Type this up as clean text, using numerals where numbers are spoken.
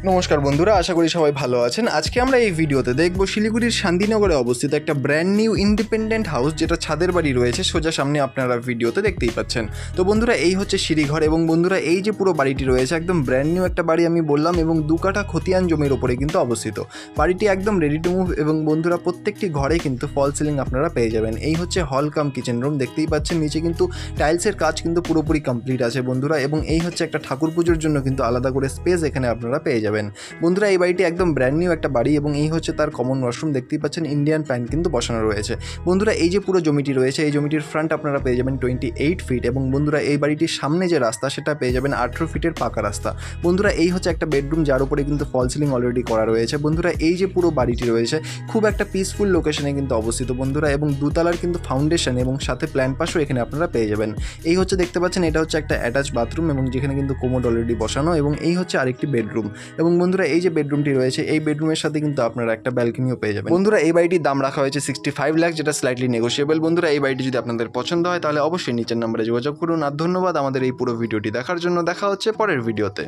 নমস্কার বন্ধুরা, আশা করি সবাই ভালো আছেন। আজকে আমরা এই ভিডিওতে দেখব শিলিগুড়ির শান্তিনগরে অবস্থিত একটা ব্র্যান্ড নিউ ইন্ডিপেন্ডেন্ট হাউস, যেটা ছাদের বাড়ি রয়েছে সোজা সামনে আপনারা ভিডিওতে দেখতেই পাচ্ছেন। তো বন্ধুরা, এই হচ্ছে সিঁড়িঘর এবং বন্ধুরা এই যে পুরো বাড়িটি রয়েছে একদম ব্র্যান্ড নিউ একটা বাড়ি আমি বললাম, এবং 2 কাঠা খতিয়ান জমির ওপরে কিন্তু অবস্থিত। বাড়িটি একদম রেডি টু মুভ এবং বন্ধুরা প্রত্যেকটি ঘরে কিন্তু ফল সিলিং আপনারা পেয়ে যাবেন। এই হচ্ছে হল কাম কিচেন রুম, দেখতেই পাচ্ছেন নিচে কিন্তু টাইলসের কাজ কিন্তু পুরোপুরি কমপ্লিট আছে বন্ধুরা, এবং এই হচ্ছে একটা ঠাকুর পুজোর জন্য কিন্তু আলাদা করে স্পেস এখানে আপনারা পেয়ে যাবেন। বন্ধুরা এই বাড়িটি একদম ব্র্যান্ড নিউ একটা বাড়ি এবং এই হচ্ছে তার কমন ওয়াশরুম, দেখতেই পাচ্ছেন ইন্ডিয়ান প্যান্ট কিন্তু বসানো রয়েছে। বন্ধুরা এই যে পুরো জমিটি রয়েছে এই জমিটির ফ্রন্ট আপনারা পেয়ে যাবেন 28 ফিট, এবং বন্ধুরা এই বাড়িটির সামনে যে রাস্তা সেটা পেয়ে যাবেন 18 ফিটের পাকা রাস্তা। বন্ধুরা এই হচ্ছে একটা বেডরুম যার উপরে কিন্তু ফল সিলিং অলরেডি করা রয়েছে। বন্ধুরা এই যে পুরো বাড়িটি রয়েছে খুব একটা পিসফুল লোকেশনে কিন্তু অবস্থিত বন্ধুরা, এবং দুতলার কিন্তু ফাউন্ডেশন এবং সাথে প্ল্যান পাশও এখানে আপনারা পেয়ে যাবেন। এই হচ্ছে দেখতে পাচ্ছেন এটা হচ্ছে একটা অ্যাটাচ বাথরুম, এবং যেখানে কিন্তু কোমোড অলরেডি বসানো, এবং এই হচ্ছে আরেকটি বেডরুম। এবং বন্ধুরা এই যে বেডরুমটি রয়েছে এই বেডরুমের সাথে কিন্তু আপনারা একটা ব্যালকনিও পেয়ে যাবেন। বন্ধুরা এই বাড়িটির দাম রাখা হয়েছে 65 লাখ, যেটা স্লাইটলি নেগোশিয়েবল। বন্ধুরা এই বাড়িটি যদি আপনাদের পছন্দ হয় তাহলে অবশ্যই নিচের নম্বরে যোগাযোগ করুন। আর ধন্যবাদ আমাদের এই পুরো ভিডিওটি দেখার জন্য। দেখা হচ্ছে পরের ভিডিওতে।